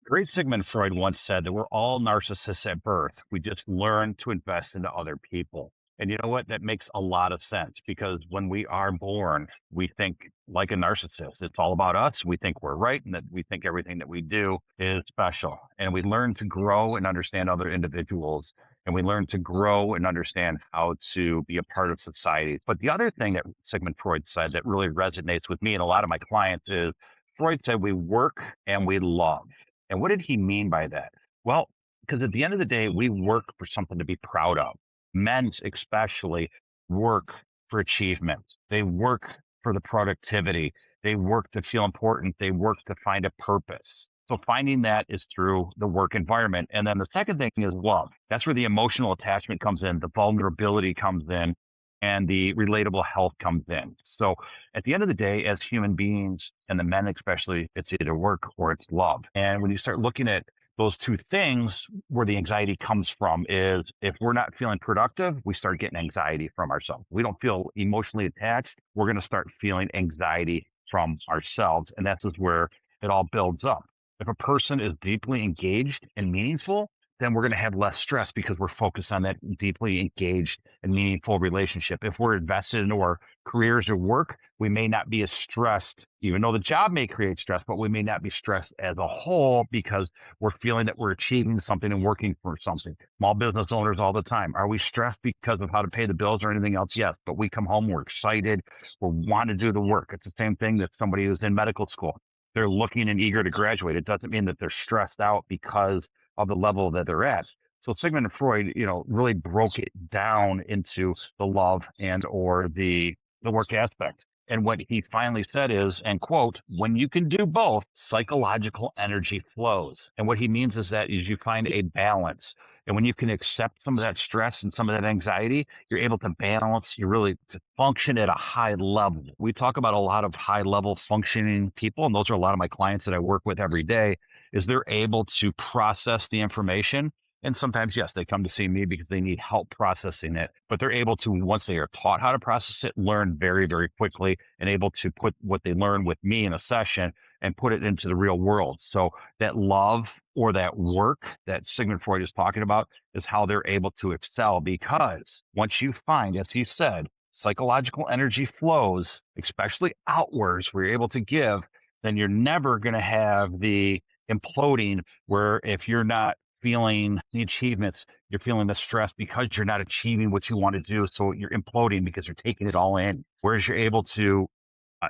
Great Sigmund Freud once said that we're all narcissists at birth. We just learn to invest into other people. And you know what? That makes a lot of sense because when we are born, we think like a narcissist. It's all about us. We think we're right and that we think everything that we do is special. And we learn to grow and understand other individuals. And we learn to grow and understand how to be a part of society. But the other thing that Sigmund Freud said that really resonates with me and a lot of my clients is Freud said we work and we love. And what did he mean by that? Well, because at the end of the day, we work for something to be proud of. Men, especially, work for achievement. They work for the productivity. They work to feel important. They work to find a purpose. So finding that is through the work environment. And then the second thing is love. That's where the emotional attachment comes in, the vulnerability comes in, and the relatable health comes in. So at the end of the day, as human beings, and the men especially, it's either work or it's love. And when you start looking at those two things, where the anxiety comes from is if we're not feeling productive, we start getting anxiety from ourselves. We don't feel emotionally attached. We're going to start feeling anxiety from ourselves. And that's just where it all builds up. If a person is deeply engaged and meaningful, then we're going to have less stress because we're focused on that deeply engaged and meaningful relationship. If we're invested into our careers or work, we may not be as stressed, even though the job may create stress, but we may not be stressed as a whole because we're feeling that we're achieving something and working for something. Small business owners all the time. Are we stressed because of how to pay the bills or anything else? Yes, but we come home, we're excited, we want to do the work. It's the same thing that somebody who's in medical school. They're looking and eager to graduate. It doesn't mean that they're stressed out because of the level that they're at. So Sigmund Freud, really broke it down into the love and or the work aspect. And what he finally said is, and quote, when you can do both, psychological energy flows. And what he means is that is you find a balance. And when you can accept some of that stress and some of that anxiety, you're able to balance, you really to function at a high level. We talk about a lot of high level functioning people, and those are a lot of my clients that I work with every day, is they're able to process the information. And sometimes, yes, they come to see me because they need help processing it, but they're able to, once they are taught how to process it, learn very, very quickly and able to put what they learn with me in a session and put it into the real world. So that love or that work that Sigmund Freud is talking about is how they're able to excel because once you find, as he said, psychological energy flows, especially outwards, where you're able to give, then you're never going to have the imploding where if you're not feeling the achievements, you're feeling the stress because you're not achieving what you want to do. So you're imploding because you're taking it all in. Whereas you're able to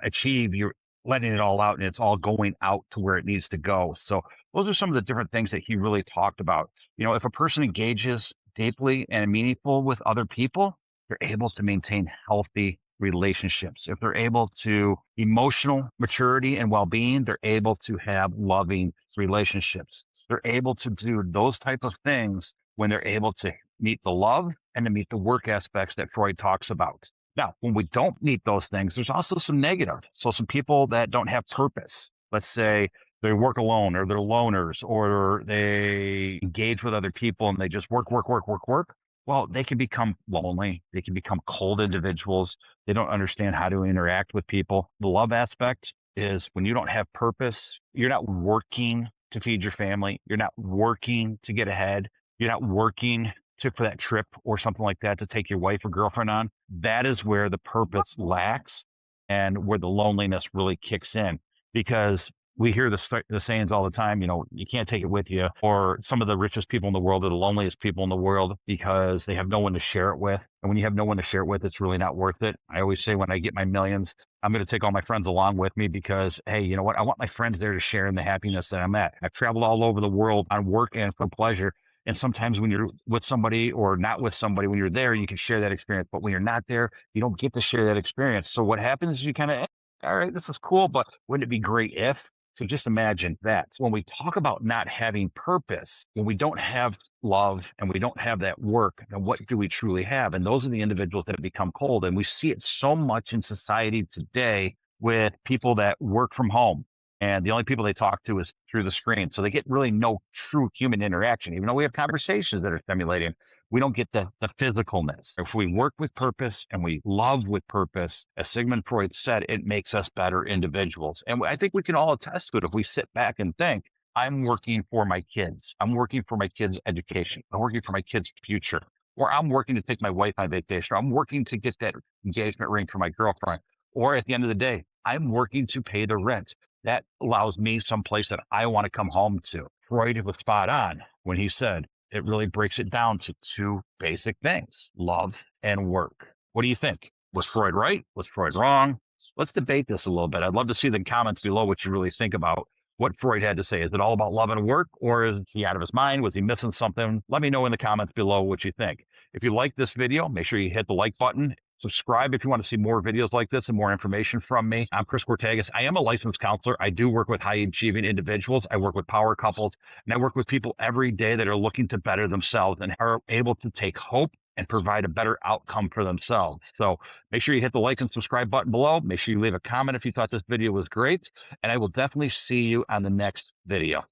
achieve, you're letting it all out and it's all going out to where it needs to go. So those are some of the different things that he really talked about. If a person engages deeply and meaningful with other people, they're able to maintain healthy relationships. If they're able to emotional maturity and well-being, they're able to have loving relationships. They're able to do those type of things when they're able to meet the love and to meet the work aspects that Freud talks about. Now, when we don't meet those things, there's also some negative. So some people that don't have purpose, let's say they work alone or they're loners or they engage with other people and they just work, work, work, work, work. Well, they can become lonely. They can become cold individuals. They don't understand how to interact with people. The love aspect is when you don't have purpose, you're not working to feed your family. You're not working to get ahead. You're not working for that trip or something like that to take your wife or girlfriend on. That is where the purpose lacks and where the loneliness really kicks in because we hear the sayings all the time, you can't take it with you, or some of the richest people in the world are the loneliest people in the world because they have no one to share it with. And when you have no one to share it with, it's really not worth it. I always say when I get my millions, I'm going to take all my friends along with me because, hey, you know what? I want my friends there to share in the happiness that I'm at. I've traveled all over the world on work and for pleasure. And sometimes when you're with somebody or not with somebody, when you're there, you can share that experience. But when you're not there, you don't get to share that experience. So what happens is you kind of, all right, this is cool, but wouldn't it be great if? So just imagine that. So when we talk about not having purpose, when we don't have love and we don't have that work, then what do we truly have? And those are the individuals that have become cold. And we see it so much in society today with people that work from home. And the only people they talk to is through the screen. So they get really no true human interaction. Even though we have conversations that are stimulating, we don't get the physicalness. If we work with purpose and we love with purpose, as Sigmund Freud said, it makes us better individuals. And I think we can all attest to it if we sit back and think, I'm working for my kids. I'm working for my kids' education. I'm working for my kids' future. Or I'm working to take my wife on vacation. Or I'm working to get that engagement ring for my girlfriend. Or at the end of the day, I'm working to pay the rent. That allows me someplace that I want to come home to. Freud was spot on when he said it really breaks it down to two basic things: love and work. What do you think? Was Freud right? Was Freud wrong? Let's debate this a little bit. I'd love to see the comments below what you really think about what Freud had to say. Is it all about love and work, or is he out of his mind? Was he missing something? Let me know in the comments below what you think. If you like this video, make sure you hit the like button. Subscribe if you want to see more videos like this and more information from me. I'm Chris Kourtakis. I am a licensed counselor. I do work with high-achieving individuals. I work with power couples, and I work with people every day that are looking to better themselves and are able to take hope and provide a better outcome for themselves. So make sure you hit the like and subscribe button below. Make sure you leave a comment if you thought this video was great, and I will definitely see you on the next video.